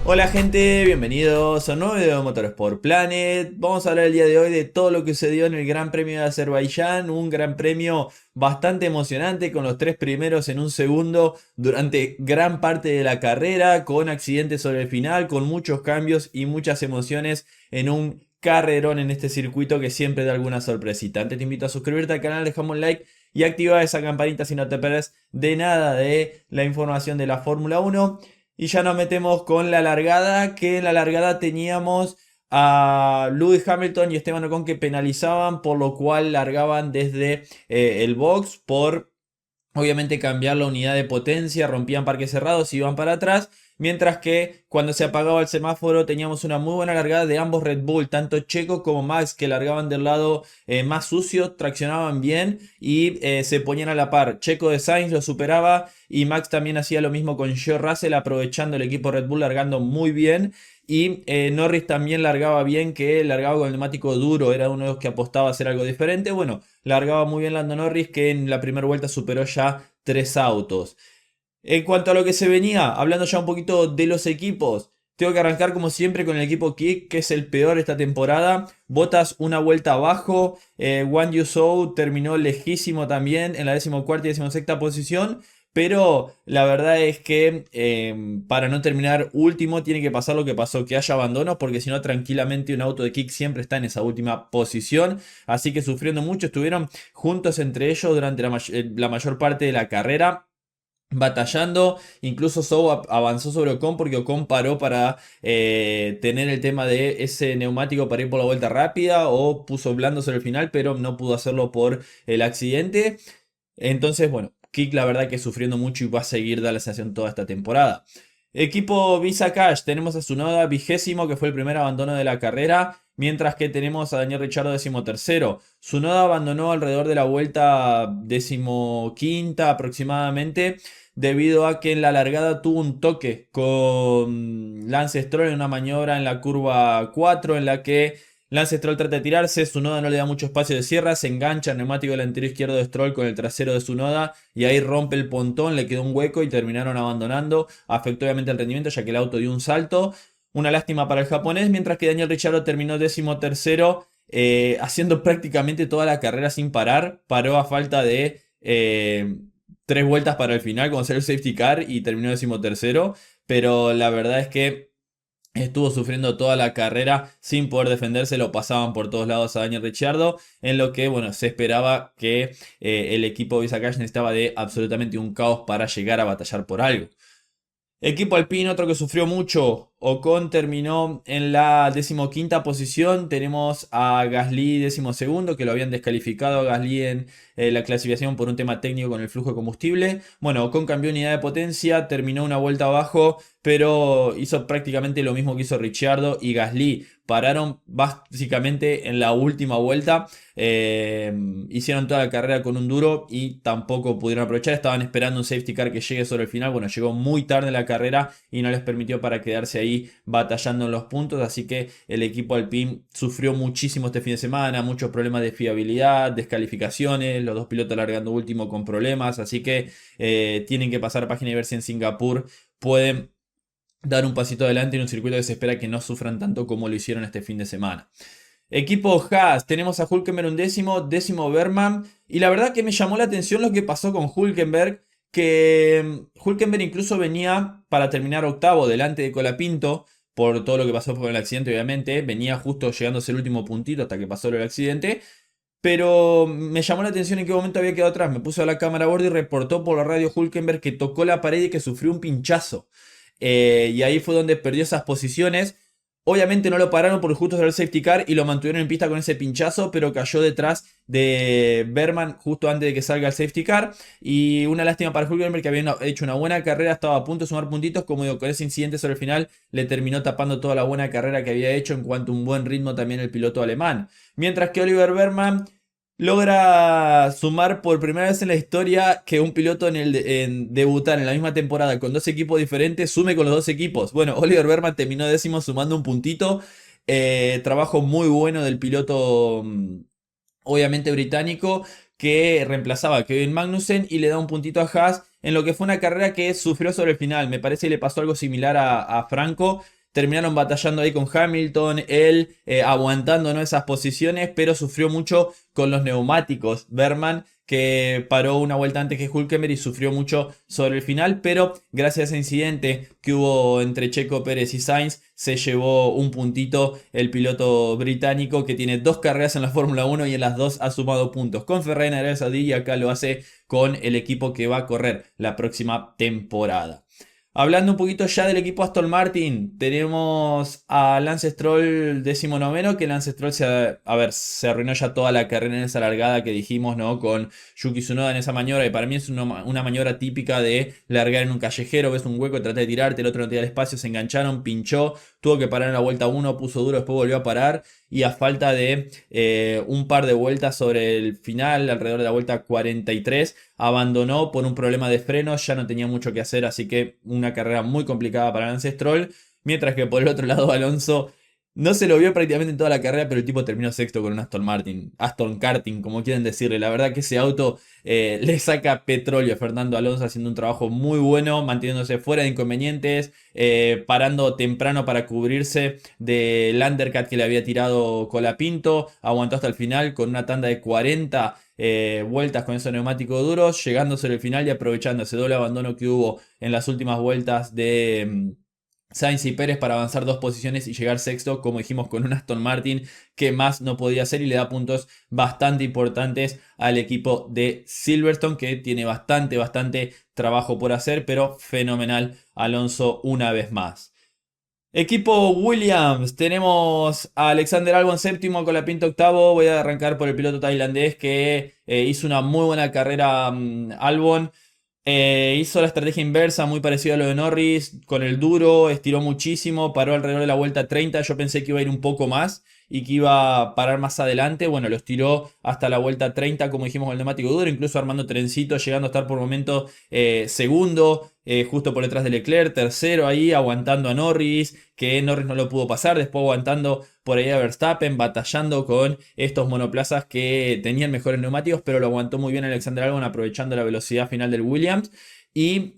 Hola gente, bienvenidos a un nuevo video de Motorsport Planet. Vamos a hablar el día de hoy de todo lo que sucedió en el Gran Premio de Azerbaiyán. Un gran premio bastante emocionante con los tres primeros en un segundo durante gran parte de la carrera, con accidentes sobre el final, con muchos cambios y muchas emociones en un carrerón en este circuito que siempre da alguna sorpresita. Antes te invito a suscribirte al canal, dejamos un like y activa esa campanita si no te perdés de nada de la información de la Fórmula 1. Y ya nos metemos con la largada, que en la largada teníamos a Lewis Hamilton y Esteban Ocon que penalizaban, por lo cual largaban desde el box por obviamente cambiar la unidad de potencia, rompían parques cerrados y iban para atrás. Mientras que cuando se apagaba el semáforo teníamos una muy buena largada de ambos Red Bull, tanto Checo como Max, que largaban del lado más sucio, traccionaban bien y se ponían a la par. Checo de Sainz lo superaba y Max también hacía lo mismo con George Russell, aprovechando el equipo Red Bull largando muy bien. Y Norris también largaba bien, que largaba con el neumático duro, era uno de los que apostaba a hacer algo diferente. Bueno, largaba muy bien Lando Norris, que en la primera vuelta superó ya 3 autos. En cuanto a lo que se venía, hablando ya un poquito de los equipos, tengo que arrancar como siempre con el equipo Kick, que es el peor esta temporada. Bottas una vuelta abajo, Wang Yuzhou terminó lejísimo también en la 14ª y 16ª posición. Pero la verdad es que para no terminar último tiene que pasar lo que pasó, que haya abandonos, porque si no tranquilamente un auto de Kick siempre está en esa última posición. Así que sufriendo mucho, estuvieron juntos entre ellos durante la mayor parte de la carrera, batallando. Incluso Zhou avanzó sobre Ocon porque Ocon paró para tener el tema de ese neumático para ir por la vuelta rápida, o puso blando sobre el final, pero no pudo hacerlo por el accidente. Entonces, bueno, Kick la verdad que sufriendo mucho y va a seguir dando la sensación toda esta temporada. Equipo Visa Cash, tenemos a Tsunoda 20º, que fue el primer abandono de la carrera, mientras que tenemos a Daniel Ricciardo 13º. Tsunoda abandonó alrededor de la vuelta 15ª aproximadamente, debido a que en la largada tuvo un toque con Lance Stroll en una maniobra en la curva 4, en la que Lance Stroll trata de tirarse, Tsunoda no le da mucho espacio de cierre, se engancha el neumático delantero izquierdo de Stroll con el trasero de Tsunoda y ahí rompe el pontón, le quedó un hueco y terminaron abandonando. Afectó obviamente el rendimiento, ya que el auto dio un salto. Una lástima para el japonés, mientras que Daniel Ricciardo terminó 13º, haciendo prácticamente toda la carrera sin parar. Paró a falta de 3 vueltas para el final, con ser el safety car, y terminó 13º. Pero la verdad es que estuvo sufriendo toda la carrera sin poder defenderse, lo pasaban por todos lados a Daniel Ricciardo, en lo que, bueno, se esperaba que el equipo Visa Cash necesitaba de absolutamente un caos para llegar a batallar por algo. Equipo Alpine, otro que sufrió mucho. Ocon terminó en la 15ª posición. Tenemos a Gasly 12º, que lo habían descalificado a Gasly en la clasificación por un tema técnico con el flujo de combustible. Bueno, Ocon cambió unidad de potencia, terminó una vuelta abajo, pero hizo prácticamente lo mismo que hizo Ricciardo y Gasly. Pararon básicamente en la última vuelta. Hicieron toda la carrera con un duro y tampoco pudieron aprovechar. Estaban esperando un safety car que llegue sobre el final. Bueno, llegó muy tarde en la carrera y no les permitió para quedarse ahí batallando en los puntos. Así que el equipo Alpine sufrió muchísimo este fin de semana. Muchos problemas de fiabilidad, descalificaciones. Los dos pilotos largando último con problemas. Así que tienen que pasar página y ver si en Singapur pueden dar un pasito adelante en un circuito que se espera que no sufran tanto como lo hicieron este fin de semana. Equipo Haas, tenemos a Hülkenberg undécimo, décimo Berman. Y la verdad que me llamó la atención lo que pasó con Hülkenberg, que Hülkenberg incluso venía para terminar octavo delante de Colapinto, por todo lo que pasó con el accidente obviamente. Venía justo llegándose el último puntito hasta que pasó el accidente. Pero me llamó la atención en qué momento había quedado atrás. Me puse a la cámara a bordo y reportó por la radio Hülkenberg que tocó la pared y que sufrió un pinchazo. Y ahí fue donde perdió esas posiciones. Obviamente no lo pararon por justo ser el safety car y lo mantuvieron en pista con ese pinchazo, pero cayó detrás de Berman justo antes de que salga el safety car. Y una lástima para Hülkenberg, que había hecho una buena carrera, estaba a punto de sumar puntitos. Como digo, con ese incidente sobre el final le terminó tapando toda la buena carrera que había hecho, en cuanto a un buen ritmo también el piloto alemán. Mientras que Oliver Berman logra sumar por primera vez en la historia que un piloto en debutar en la misma temporada con dos equipos diferentes sume con los dos equipos. Bueno, Oliver Berman terminó décimo sumando un puntito. Trabajo muy bueno del piloto, obviamente británico, que reemplazaba a Kevin Magnussen y le da un puntito a Haas en lo que fue una carrera que sufrió sobre el final. Me parece que le pasó algo similar a Franco, terminaron batallando ahí con Hamilton, él aguantando, ¿no?, esas posiciones, pero sufrió mucho con los neumáticos. Berman, que paró una vuelta antes que Hülkenberg y sufrió mucho sobre el final, pero gracias a ese incidente que hubo entre Checo Pérez y Sainz, se llevó un puntito el piloto británico, que tiene 2 carreras en la Fórmula 1 y en las 2 ha sumado puntos con Ferrari en Arabia Saudí, y acá lo hace con el equipo que va a correr la próxima temporada. Hablando un poquito ya del equipo Aston Martin, tenemos a Lance Stroll 19º, que Lance Stroll se arruinó ya toda la carrera en esa largada que dijimos, ¿no?, con Yuki Tsunoda en esa maniobra, y para mí es una maniobra típica de largar en un callejero, ves un hueco, trata de tirarte, el otro no te da el espacio, se engancharon, pinchó, tuvo que parar en la vuelta 1, puso duro, después volvió a parar, y a falta de un par de vueltas sobre el final, alrededor de la vuelta 43, abandonó por un problema de frenos, ya no tenía mucho que hacer, así que una carrera muy complicada para Lance Stroll. Mientras que por el otro lado Alonso no se lo vio prácticamente en toda la carrera, pero el tipo terminó sexto con un Aston Martin, Aston Karting, como quieren decirle. La verdad que ese auto le saca petróleo a Fernando Alonso, haciendo un trabajo muy bueno, manteniéndose fuera de inconvenientes, parando temprano para cubrirse del undercut que le había tirado Colapinto, aguantó hasta el final con una tanda de 40 vueltas con esos neumáticos duros, llegando sobre el final y aprovechando ese doble abandono que hubo en las últimas vueltas de Sainz y Pérez para avanzar 2 posiciones y llegar sexto, como dijimos, con un Aston Martin que más no podía hacer, y le da puntos bastante importantes al equipo de Silverstone, que tiene bastante trabajo por hacer, pero fenomenal Alonso una vez más. Equipo Williams, tenemos a Alexander Albon séptimo, Colapinto octavo. Voy a arrancar por el piloto tailandés, que hizo una muy buena carrera. Albon hizo la estrategia inversa, muy parecida a lo de Norris, con el duro, estiró muchísimo, paró alrededor de la vuelta 30. Yo pensé que iba a ir un poco más y que iba a parar más adelante. Bueno, lo estiró hasta la vuelta 30, como dijimos, con el neumático duro, incluso armando trencito, llegando a estar por momento segundo, justo por detrás de Leclerc, tercero ahí, aguantando a Norris, que Norris no lo pudo pasar, después aguantando por ahí a Verstappen, batallando con estos monoplazas que tenían mejores neumáticos, pero lo aguantó muy bien Alexander Albon, aprovechando la velocidad final del Williams. Y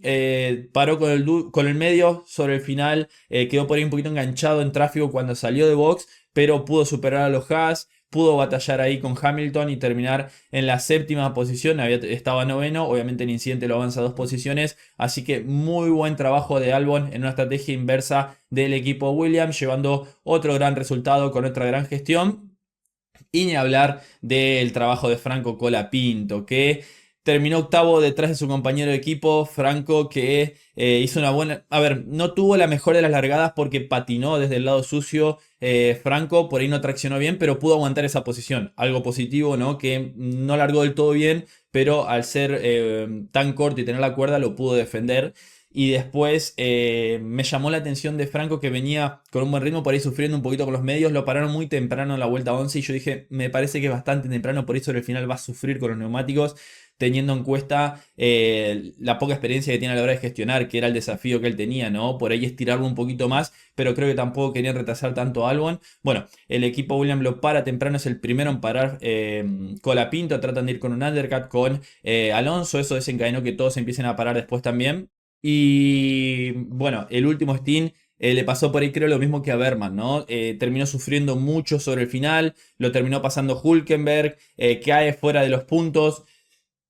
paró con el medio sobre el final, quedó por ahí un poquito enganchado en tráfico cuando salió de box, pero pudo superar a los Haas, pudo batallar ahí con Hamilton y terminar en la séptima posición. Estaba noveno, obviamente el incidente lo avanza 2 posiciones, así que muy buen trabajo de Albon en una estrategia inversa del equipo Williams, llevando otro gran resultado con otra gran gestión. Y ni hablar del trabajo de Franco Colapinto, que terminó octavo detrás de su compañero de equipo, Franco, que hizo una buena... A ver, no tuvo la mejor de las largadas porque patinó desde el lado sucio. Franco por ahí no traccionó bien, pero pudo aguantar esa posición. Algo positivo, ¿no? Que no largó del todo bien, pero al ser tan corto y tener la cuerda lo pudo defender. Y después me llamó la atención de Franco, que venía con un buen ritmo, por ahí sufriendo un poquito con los medios. Lo pararon muy temprano en la vuelta 11 y yo dije, me parece que es bastante temprano, por eso al final va a sufrir con los neumáticos, teniendo en cuenta la poca experiencia que tiene a la hora de gestionar, que era el desafío que él tenía, ¿no? Por ahí estirarlo un poquito más, pero creo que tampoco querían retrasar tanto a Albon. Bueno, el equipo Williams lo para temprano, es el primero en parar Colapinto, tratan de ir con un undercut con Alonso, eso desencadenó que todos empiecen a parar después también. Y bueno, el último stint le pasó por ahí, creo, lo mismo que a Berman, ¿no? Terminó sufriendo mucho sobre el final, lo terminó pasando Hülkenberg, cae fuera de los puntos.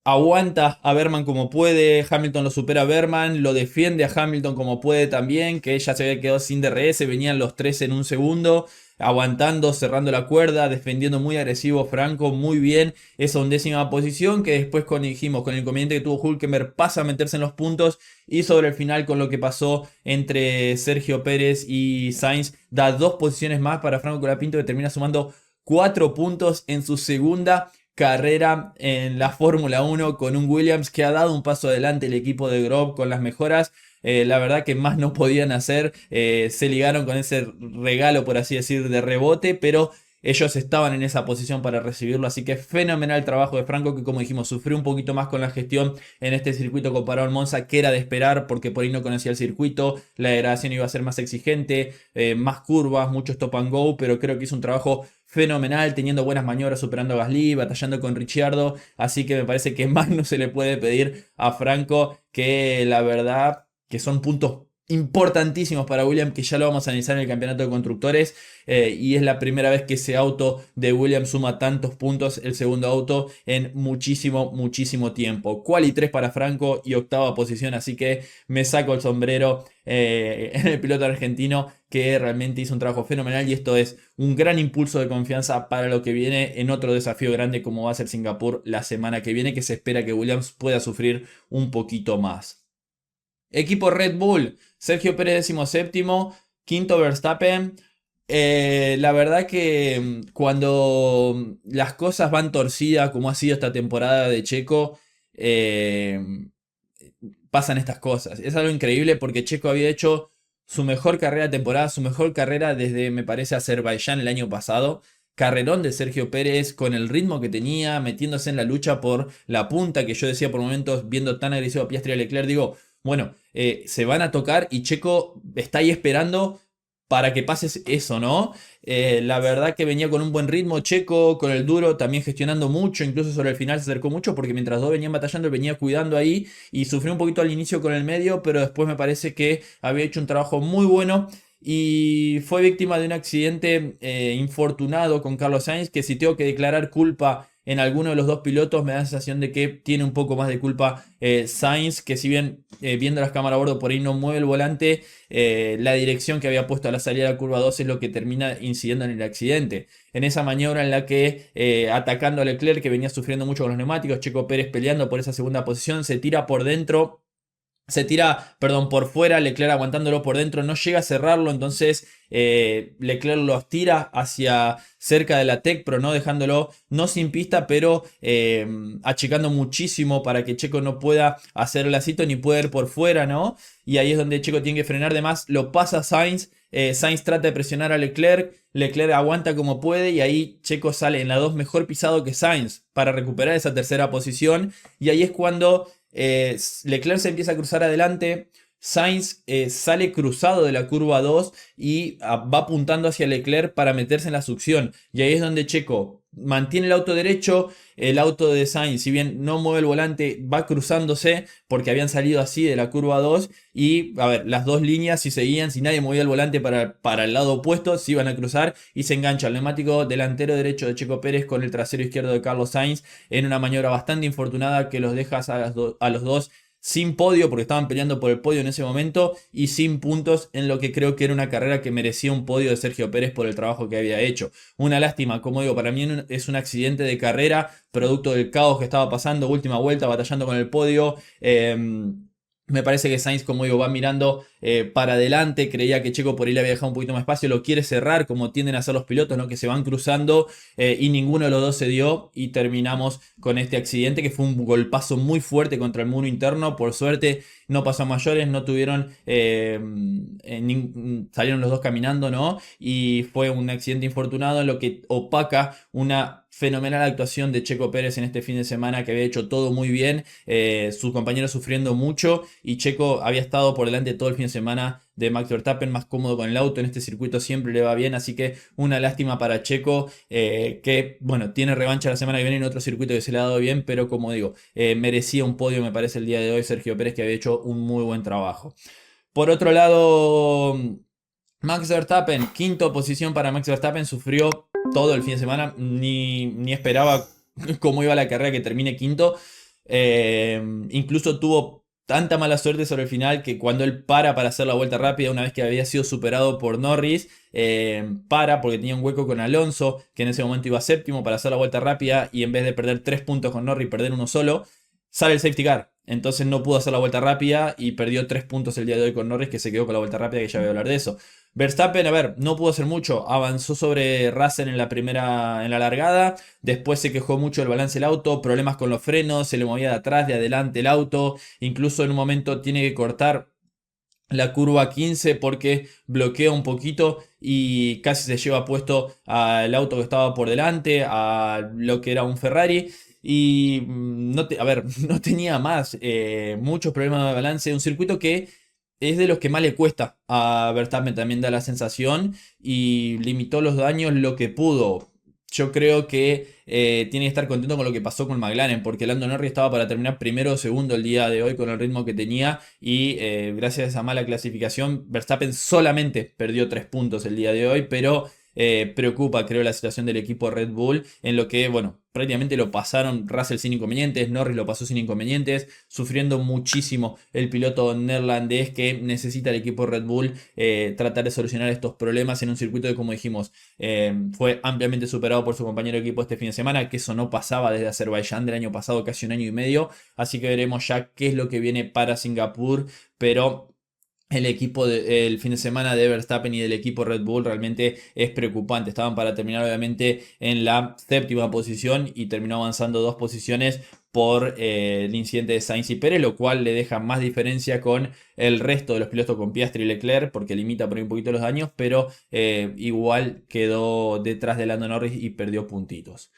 Aguanta a Berman como puede, Hamilton lo supera a Berman, lo defiende a Hamilton como puede también, que ya se había quedado sin DRS, venían los 3 en un segundo, aguantando, cerrando la cuerda, defendiendo muy agresivo Franco, muy bien esa 11ª posición, que después, como dijimos, con el inconveniente que tuvo Hülkenberg, pasa a meterse en los puntos, y sobre el final, con lo que pasó entre Sergio Pérez y Sainz, da 2 posiciones más para Franco Colapinto, que termina sumando 4 puntos en su segunda carrera en la Fórmula 1 con un Williams que ha dado un paso adelante el equipo de Grove con las mejoras. La verdad que más no podían hacer, se ligaron con ese regalo, por así decir, de rebote, pero ellos estaban en esa posición para recibirlo, así que fenomenal trabajo de Franco, que como dijimos sufrió un poquito más con la gestión en este circuito comparado al Monza, que era de esperar porque por ahí no conocía el circuito, la degradación iba a ser más exigente, más curvas, mucho stop and go, pero creo que hizo un trabajo fenomenal, teniendo buenas maniobras, superando a Gasly, batallando con Ricciardo, así que me parece que más no se le puede pedir a Franco, que la verdad que son puntos importantísimos para Williams, que ya lo vamos a analizar en el campeonato de constructores, y es la primera vez que ese auto de Williams suma tantos puntos, el segundo auto, en muchísimo tiempo. Quali 3 para Franco y octava posición, así que me saco el sombrero en el piloto argentino, que realmente hizo un trabajo fenomenal, y esto es un gran impulso de confianza para lo que viene en otro desafío grande como va a ser Singapur la semana que viene, que se espera que Williams pueda sufrir un poquito más. Equipo Red Bull, Sergio Pérez 17º, quinto Verstappen. La verdad que cuando las cosas van torcidas, como ha sido esta temporada de Checo, eh, pasan estas cosas. Es algo increíble porque Checo había hecho su mejor carrera de temporada, su mejor carrera desde, me parece, Azerbaiyán el año pasado. Carrerón de Sergio Pérez con el ritmo que tenía, metiéndose en la lucha por la punta, que yo decía por momentos, viendo tan agresivo a Piastri y a Leclerc, digo, bueno, se van a tocar y Checo está ahí esperando para que pase eso, ¿no? La verdad que venía con un buen ritmo Checo, con el duro, también gestionando mucho, incluso sobre el final se acercó mucho, porque mientras dos venían batallando, él venía cuidando ahí y sufrió un poquito al inicio con el medio, pero después me parece que había hecho un trabajo muy bueno. Y fue víctima de un accidente infortunado con Carlos Sainz, que si tengo que declarar culpa en alguno de los dos pilotos, me da la sensación de que tiene un poco más de culpa Sainz, que si bien viendo las cámaras a bordo por ahí no mueve el volante, la dirección que había puesto a la salida de la curva 2 es lo que termina incidiendo en el accidente. En esa maniobra en la que atacando a Leclerc, que venía sufriendo mucho con los neumáticos, Checo Pérez peleando por esa segunda posición, se tira por dentro. Se tira, perdón, por fuera, Leclerc aguantándolo por dentro, no llega a cerrarlo, entonces Leclerc lo tira hacia cerca de la Tech, pero no dejándolo, no sin pista, pero achicando muchísimo para que Checo no pueda hacer el lacito ni pueda ir por fuera, ¿no? Y ahí es donde Checo tiene que frenar, de más lo pasa Sainz, Sainz trata de presionar a Leclerc, Leclerc aguanta como puede y ahí Checo sale en la 2 mejor pisado que Sainz para recuperar esa tercera posición, y ahí es cuando Leclerc se empieza a cruzar adelante, Sainz sale cruzado de la curva 2 y va apuntando hacia Leclerc para meterse en la succión. Y ahí es donde Checo mantiene el auto derecho, el auto de Sainz, si bien no mueve el volante, va cruzándose porque habían salido así de la curva 2. Y a ver, las dos líneas si seguían, si nadie movía el volante para el lado opuesto, se iban a cruzar y se engancha el neumático delantero derecho de Checo Pérez con el trasero izquierdo de Carlos Sainz en una maniobra bastante infortunada que los deja a los dos sin podio, porque estaban peleando por el podio en ese momento, y sin puntos en lo que creo que era una carrera que merecía un podio de Sergio Pérez por el trabajo que había hecho. Una lástima, como digo, para mí es un accidente de carrera, producto del caos que estaba pasando, última vuelta, batallando con el podio. Me parece que Sainz, como digo, va mirando para adelante. Creía que Checo por ahí le había dejado un poquito más espacio. Lo quiere cerrar, como tienden a hacer los pilotos, ¿no? Que se van cruzando y ninguno de los dos se dio. Y terminamos con este accidente que fue un golpazo muy fuerte contra el muro interno. Por suerte no pasó a mayores, no tuvieron. Salieron los dos caminando, ¿no? Y fue un accidente infortunado en lo que opaca una fenomenal actuación de Checo Pérez en este fin de semana, que había hecho todo muy bien, sus compañeros sufriendo mucho, y Checo había estado por delante todo el fin de semana de Max Verstappen, más cómodo con el auto. En este circuito siempre le va bien, así que una lástima para Checo, que bueno, tiene revancha la semana que viene en otro circuito que se le ha dado bien, pero como digo, merecía un podio, me parece, el día de hoy Sergio Pérez, que había hecho un muy buen trabajo. Por otro lado, Max Verstappen, quinto posición para Max Verstappen, sufrió todo el fin de semana, ni esperaba cómo iba la carrera que termine quinto. Incluso tuvo tanta mala suerte sobre el final que cuando él para hacer la vuelta rápida, una vez que había sido superado por Norris, porque tenía un hueco con Alonso, que en ese momento iba séptimo, para hacer la vuelta rápida, y en vez de perder 3 puntos con Norris, perder uno solo, sale el safety car. Entonces no pudo hacer la vuelta rápida y perdió 3 puntos el día de hoy con Norris, que se quedó con la vuelta rápida, que ya voy a hablar de eso. Verstappen, a ver, no pudo hacer mucho. Avanzó sobre Russell en la largada. Después se quejó mucho del balance del auto, problemas con los frenos, se le movía de atrás, de adelante el auto. Incluso en un momento tiene que cortar la curva 15 porque bloquea un poquito y casi se lleva puesto al auto que estaba por delante, a lo que era un Ferrari. Y a ver, no tenía más, muchos problemas de balance. Un circuito que es de los que más le cuesta a Verstappen, también da la sensación, y limitó los daños lo que pudo. yo creo que tiene que estar contento con lo que pasó con McLaren, porque Lando Norris estaba para terminar primero o segundo el día de hoy con el ritmo que tenía y gracias a esa mala clasificación, Verstappen solamente perdió 3 puntos el día de hoy, pero preocupa, creo, la situación del equipo Red Bull, en lo que, bueno, prácticamente lo pasaron Russell sin inconvenientes, Norris lo pasó sin inconvenientes, sufriendo muchísimo el piloto neerlandés que necesita el equipo Red Bull tratar de solucionar estos problemas en un circuito que, como dijimos, fue ampliamente superado por su compañero de equipo este fin de semana, que eso no pasaba desde Azerbaiyán del año pasado, casi un año y medio, así que veremos ya qué es lo que viene para Singapur, pero el equipo el fin de semana de Verstappen y del equipo Red Bull realmente es preocupante. Estaban para terminar obviamente en la séptima posición y terminó avanzando 2 posiciones por el incidente de Sainz y Pérez, lo cual le deja más diferencia con el resto de los pilotos, con Piastri y Leclerc, porque limita por ahí un poquito los daños, pero igual quedó detrás de Lando Norris y perdió puntitos.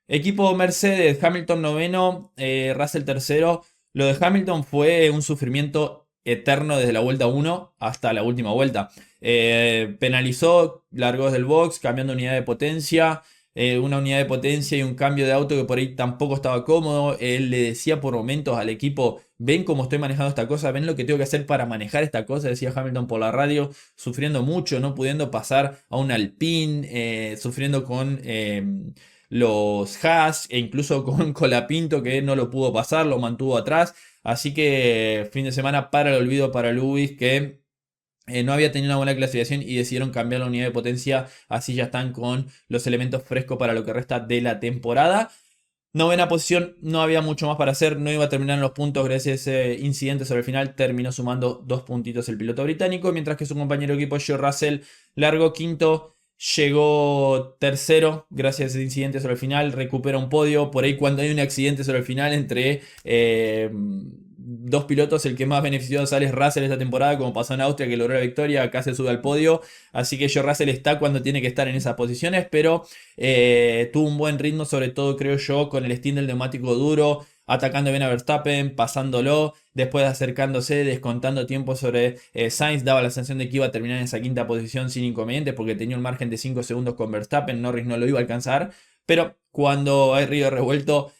Equipo Mercedes, Hamilton noveno, Russell tercero. Lo de Hamilton fue un sufrimiento eterno desde la vuelta 1 hasta la última vuelta. Penalizó, largó desde el box, cambiando unidad de potencia. Una unidad de potencia y un cambio de auto que por ahí tampoco estaba cómodo. Él le decía por momentos al equipo: ven cómo estoy manejando esta cosa, ven lo que tengo que hacer para manejar esta cosa, decía Hamilton por la radio, sufriendo mucho, no pudiendo pasar a un Alpine, sufriendo con los Haas e incluso con Colapinto, que no lo pudo pasar, lo mantuvo atrás. Así que fin de semana para el olvido para Lewis, que no había tenido una buena clasificación y decidieron cambiar la unidad de potencia. Así ya están con los elementos frescos para lo que resta de la temporada. Novena posición, no había mucho más para hacer, no iba a terminar en los puntos gracias a ese incidente sobre el final, terminó sumando 2 puntitos el piloto británico, mientras que su compañero de equipo George Russell largó quinto, llegó tercero gracias a ese incidente sobre el final, recupera un podio. Por ahí, cuando hay un accidente sobre el final entre 2 pilotos, el que más beneficioso sale es Russell esta temporada, como pasó en Austria, que logró la victoria, acá se sube al podio, así que George Russell está cuando tiene que estar en esas posiciones, pero tuvo un buen ritmo, sobre todo creo yo, con el stint del neumático duro, atacando bien a Verstappen, pasándolo, después acercándose, descontando tiempo sobre Sainz. Daba la sensación de que iba a terminar en esa quinta posición sin inconvenientes, porque tenía un margen de 5 segundos con Verstappen. Norris no lo iba a alcanzar, pero cuando hay río revuelto,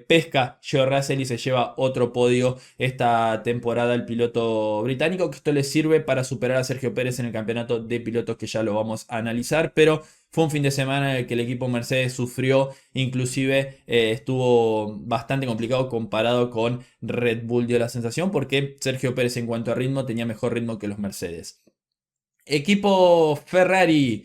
pesca George Russell y se lleva otro podio esta temporada el piloto británico, que esto le sirve para superar a Sergio Pérez en el campeonato de pilotos, que ya lo vamos a analizar. Pero fue un fin de semana en el que el equipo Mercedes sufrió, inclusive estuvo bastante complicado comparado con Red Bull, dio la sensación, porque Sergio Pérez en cuanto a ritmo tenía mejor ritmo que los Mercedes. Equipo Ferrari.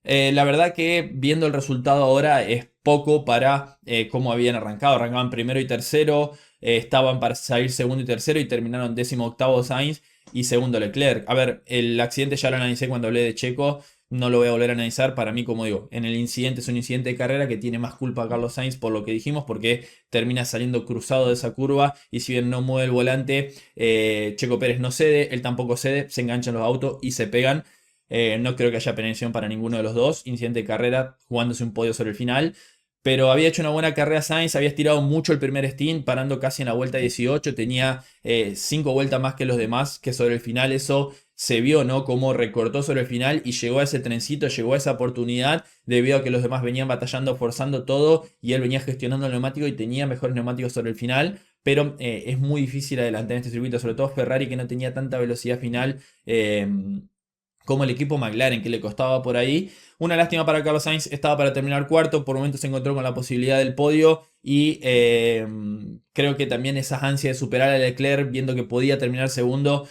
La verdad que viendo el resultado ahora es poco para cómo habían arrancado. Arrancaban primero y tercero, estaban para salir segundo y tercero y terminaron 18º Sainz y segundo Leclerc. A ver, el accidente ya lo analicé cuando hablé de Checo, no lo voy a volver a analizar. Para mí, como digo, en el incidente es un incidente de carrera que tiene más culpa a Carlos Sainz por lo que dijimos, porque termina saliendo cruzado de esa curva y si bien no mueve el volante, Checo Pérez no cede, él tampoco cede, se enganchan los autos y se pegan. No creo que haya penalización para ninguno de los dos. Incidente de carrera, jugándose un podio sobre el final. Pero había hecho una buena carrera Sainz, había estirado mucho el primer stint, parando casi en la vuelta 18. Tenía 5 vueltas más que los demás, que sobre el final eso se vio, ¿no? Cómo recortó sobre el final y llegó a ese trencito, llegó a esa oportunidad, debido a que los demás venían batallando, forzando todo, y él venía gestionando el neumático y tenía mejores neumáticos sobre el final. Pero es muy difícil adelantar en este circuito, sobre todo Ferrari, que no tenía tanta velocidad final como el equipo McLaren, que le costaba por ahí. Una lástima para Carlos Sainz, estaba para terminar cuarto, por momentos se encontró con la posibilidad del podio y creo que también esas ansias de superar a Leclerc, viendo que podía terminar segundo,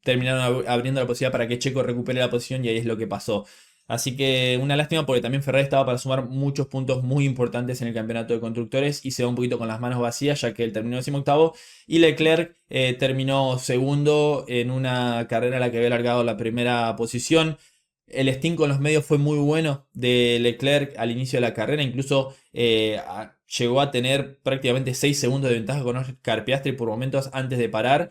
terminaron abriendo la posibilidad para que Checo recupere la posición, y ahí es lo que pasó. Así que una lástima, porque también Ferrari estaba para sumar muchos puntos muy importantes en el campeonato de constructores y se va un poquito con las manos vacías, ya que él terminó 18º y Leclerc terminó segundo en una carrera en la que había largado la primera posición. El stint con los medios fue muy bueno de Leclerc al inicio de la carrera, incluso llegó a tener prácticamente 6 segundos de ventaja con Oscar Piastri por momentos antes de parar.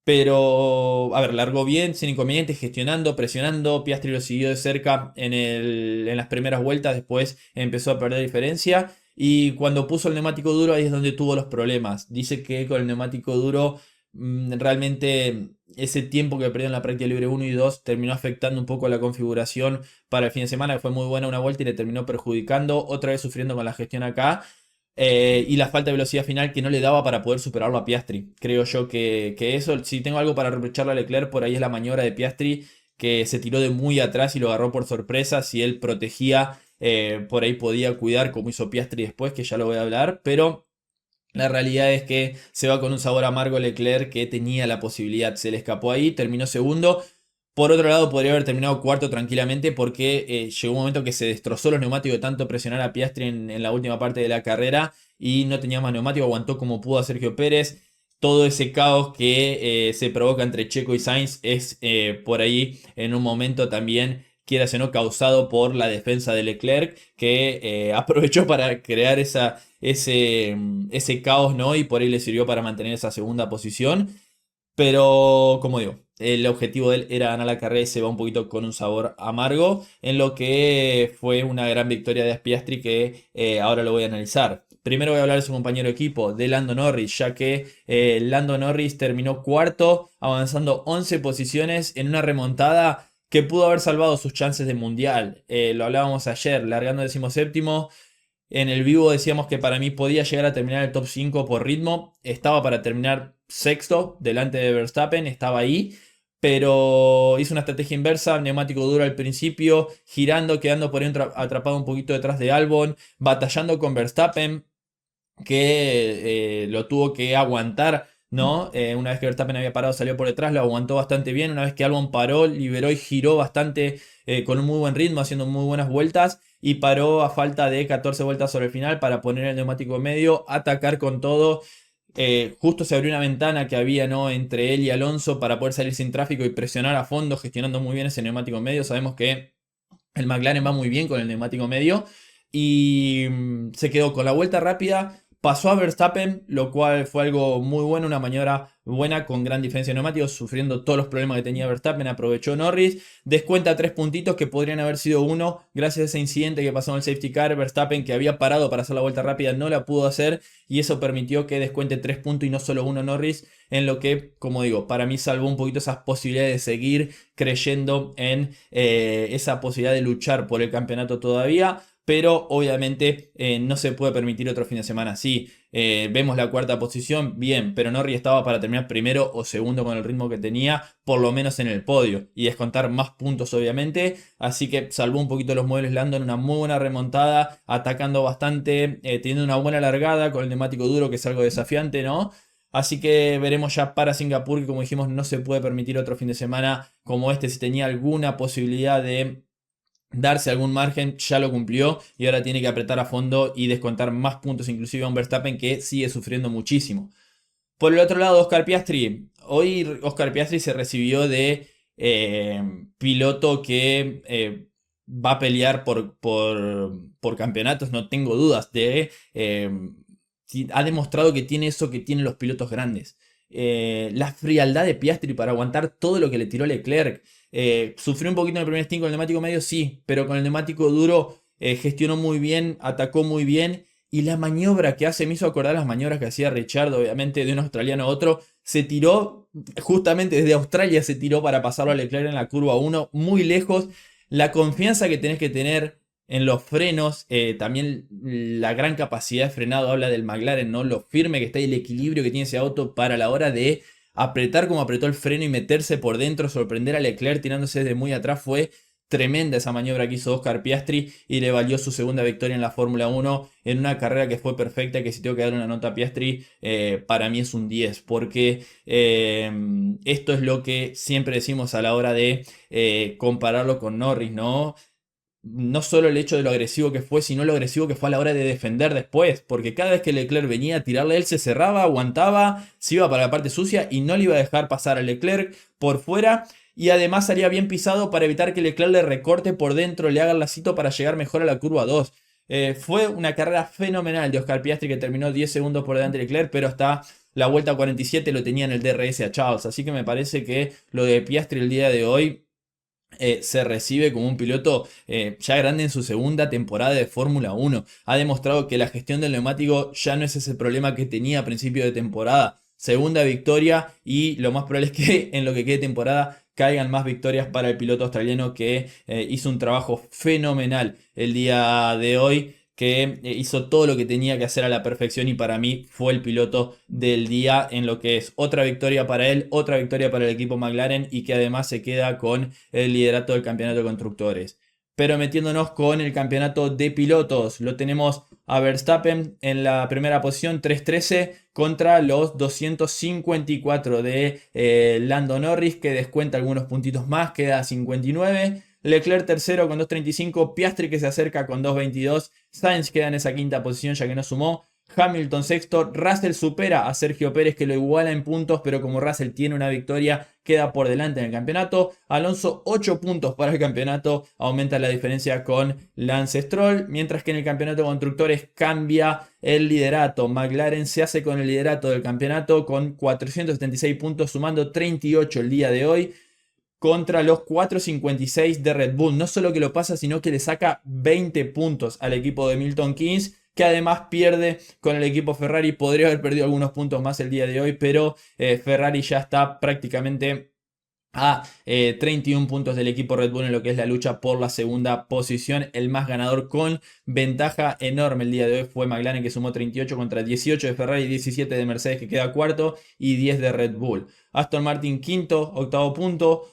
Pero, a ver, largó bien, sin inconvenientes, gestionando, presionando. Piastri lo siguió de cerca en las primeras vueltas, después empezó a perder diferencia. Y cuando puso el neumático duro, ahí es donde tuvo los problemas. Dice que con el neumático duro realmente ese tiempo que perdió en la práctica libre 1 y 2 terminó afectando un poco la configuración para el fin de semana, que fue muy buena una vuelta y le terminó perjudicando, otra vez sufriendo con la gestión acá. Y la falta de velocidad final que no le daba para poder superarlo a Piastri. Creo yo que eso, si tengo algo para reprocharle a Leclerc, por ahí es la maniobra de Piastri, que se tiró de muy atrás y lo agarró por sorpresa. Si él protegía, por ahí podía cuidar, como hizo Piastri después, que ya lo voy a hablar, pero la realidad es que se va con un sabor amargo Leclerc, que tenía la posibilidad, se le escapó ahí, terminó segundo. Por otro lado, podría haber terminado cuarto tranquilamente, porque llegó un momento que se destrozó los neumáticos de tanto presionar a Piastri en la última parte de la carrera y no tenía más neumático, aguantó como pudo a Sergio Pérez. Todo ese caos que se provoca entre Checo y Sainz es por ahí en un momento también, quieras o no, causado por la defensa de Leclerc, que aprovechó para crear ese caos, ¿no? Y por ahí le sirvió para mantener esa segunda posición. Pero, como digo, el objetivo de él era ganar la carrera y se va un poquito con un sabor amargo, en lo que fue una gran victoria de Piastri que ahora lo voy a analizar. Primero voy a hablar de su compañero de equipo, de Lando Norris, ya que Lando Norris terminó cuarto, avanzando 11 posiciones en una remontada que pudo haber salvado sus chances de mundial. Lo hablábamos ayer, largando 17º. En el vivo decíamos que para mí podía llegar a terminar el top 5 por ritmo. Estaba para terminar sexto delante de Verstappen, estaba ahí. Pero hizo una estrategia inversa, neumático duro al principio, girando, quedando por ahí atrapado un poquito detrás de Albon, batallando con Verstappen, que lo tuvo que aguantar, ¿no? Una vez que Verstappen había parado, salió por detrás, lo aguantó bastante bien. Una vez que Albon paró, liberó y giró bastante con un muy buen ritmo, haciendo muy buenas vueltas. Y paró a falta de 14 vueltas sobre el final para poner el neumático medio, atacar con todo. Justo se abrió una ventana que había, ¿no?, entre él y Alonso para poder salir sin tráfico y presionar a fondo, gestionando muy bien ese neumático medio. Sabemos que el McLaren va muy bien con el neumático medio y se quedó con la vuelta rápida. Pasó a Verstappen, lo cual fue algo muy bueno, una maniobra buena con gran diferencia de neumáticos, sufriendo todos los problemas que tenía Verstappen. Aprovechó Norris, descuenta 3 puntitos que podrían haber sido uno gracias a ese incidente que pasó en el safety car. Verstappen, que había parado para hacer la vuelta rápida, no la pudo hacer y eso permitió que descuente 3 puntos y no solo uno Norris, en lo que, como digo, para mí salvó un poquito esas posibilidades de seguir creyendo en esa posibilidad de luchar por el campeonato todavía. Pero obviamente no se puede permitir otro fin de semana así. Vemos la cuarta posición, bien, pero Norris estaba para terminar primero o segundo con el ritmo que tenía, por lo menos en el podio, y descontar más puntos obviamente. Así que salvó un poquito los muebles Lando en una muy buena remontada, atacando bastante, teniendo una buena largada con el neumático duro, que es algo desafiante, ¿no? Así que veremos ya para Singapur, que como dijimos no se puede permitir otro fin de semana como este. Si tenía alguna posibilidad de darse algún margen, ya lo cumplió y ahora tiene que apretar a fondo y descontar más puntos inclusive a un Verstappen que sigue sufriendo muchísimo. Por el otro lado, Oscar Piastri. Hoy Oscar Piastri se recibió de piloto que va a pelear por campeonatos, no tengo dudas. Ha demostrado que tiene eso que tienen los pilotos grandes. La frialdad de Piastri para aguantar todo lo que le tiró Leclerc. Sufrió un poquito en el primer stint con el neumático medio, sí, pero con el neumático duro gestionó muy bien, atacó muy bien. Y la maniobra que hace me hizo acordar las maniobras que hacía Richard, obviamente, de un australiano a otro. Se tiró, justamente desde Australia se tiró para pasarlo a Leclerc en la curva 1, muy lejos. La confianza que tenés que tener en los frenos, también la gran capacidad de frenado habla del McLaren, ¿no? Lo firme que está y el equilibrio que tiene ese auto para la hora de apretar como apretó el freno y meterse por dentro, sorprender a Leclerc tirándose desde muy atrás. Fue tremenda esa maniobra que hizo Oscar Piastri y le valió su segunda victoria en la Fórmula 1 en una carrera que fue perfecta. Que si tengo que dar una nota a Piastri, para mí es un 10, porque esto es lo que siempre decimos a la hora de compararlo con Norris, ¿no? No solo el hecho de lo agresivo que fue, sino lo agresivo que fue a la hora de defender después. Porque cada vez que Leclerc venía a tirarle, él se cerraba, aguantaba, se iba para la parte sucia y no le iba a dejar pasar a Leclerc por fuera. Y además salía bien pisado para evitar que Leclerc le recorte por dentro, le haga el lacito para llegar mejor a la curva 2. Fue una carrera fenomenal de Oscar Piastri, que terminó 10 segundos por delante de Leclerc, pero hasta la vuelta 47 lo tenía en el DRS a Charles. Así que me parece que lo de Piastri el día de hoy se recibe como un piloto ya grande en su segunda temporada de Fórmula 1. Ha demostrado que la gestión del neumático ya no es ese problema que tenía a principio de temporada. segunda victoria y lo más probable es que en lo que quede temporada caigan más victorias para el piloto australiano que hizo un trabajo fenomenal el día de hoy, que hizo todo lo que tenía que hacer a la perfección y para mí fue el piloto del día en lo que es otra victoria para él, otra victoria para el equipo McLaren y que además se queda con el liderato del campeonato de constructores. Pero metiéndonos con el campeonato de pilotos, lo tenemos a Verstappen en la primera posición, 313 contra los 254 de Lando Norris, que descuenta algunos puntitos más, queda a 59. Leclerc tercero con 2.35, Piastri que se acerca con 2.22, Sainz queda en esa quinta posición ya que no sumó, Hamilton sexto, Russell supera a Sergio Pérez que lo iguala en puntos, pero como Russell tiene una victoria, queda por delante en el campeonato. Alonso 8 puntos para el campeonato, aumenta la diferencia con Lance Stroll, mientras que en el campeonato de constructores cambia el liderato. McLaren se hace con el liderato del campeonato con 476 puntos, sumando 38 el día de hoy, contra los 4.56 de Red Bull. No solo que lo pasa, sino que le saca 20 puntos al equipo de Milton Keynes, que además pierde con el equipo Ferrari. Podría haber perdido algunos puntos más el día de hoy, pero Ferrari ya está prácticamente a 31 puntos del equipo Red Bull en lo que es la lucha por la segunda posición. El más ganador con ventaja enorme el día de hoy fue McLaren, que sumó 38 contra 18 de Ferrari, 17 de Mercedes que queda cuarto y 10 de Red Bull. Aston Martin quinto, octavo punto,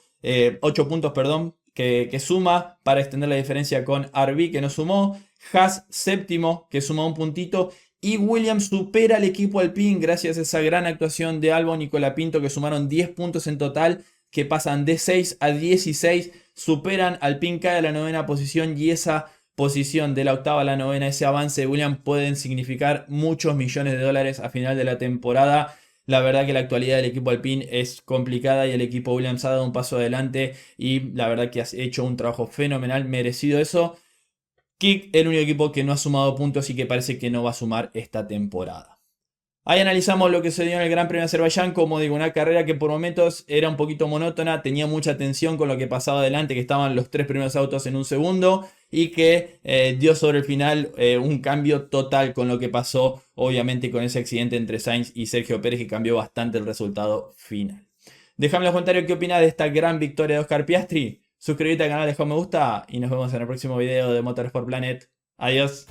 8 puntos, perdón, que suma para extender la diferencia con RB que no sumó. Haas séptimo que suma un puntito. Y Williams supera al equipo Alpine gracias a esa gran actuación de Albon y Colapinto que sumaron 10 puntos en total, que pasan de 6 a 16, superan al Alpine, cae a la novena posición y esa posición de la octava a la novena, ese avance de Williams pueden significar muchos millones de dólares a final de la temporada. La verdad que la actualidad del equipo Alpine es complicada y el equipo Williams ha dado un paso adelante y la verdad que ha hecho un trabajo fenomenal, merecido eso. Kick, el único equipo que no ha sumado puntos y que parece que no va a sumar esta temporada. Ahí analizamos lo que se dio en el Gran Premio de Azerbaiyán. Como digo, una carrera que por momentos era un poquito monótona, tenía mucha tensión con lo que pasaba adelante, que estaban los tres primeros autos en un segundo, y que dio sobre el final un cambio total con lo que pasó, obviamente con ese accidente entre Sainz y Sergio Pérez, que cambió bastante el resultado final. Déjame en los comentarios qué opinas de esta gran victoria de Oscar Piastri. Suscríbete al canal, deja un me gusta y nos vemos en el próximo video de Motorsport Planet. Adiós.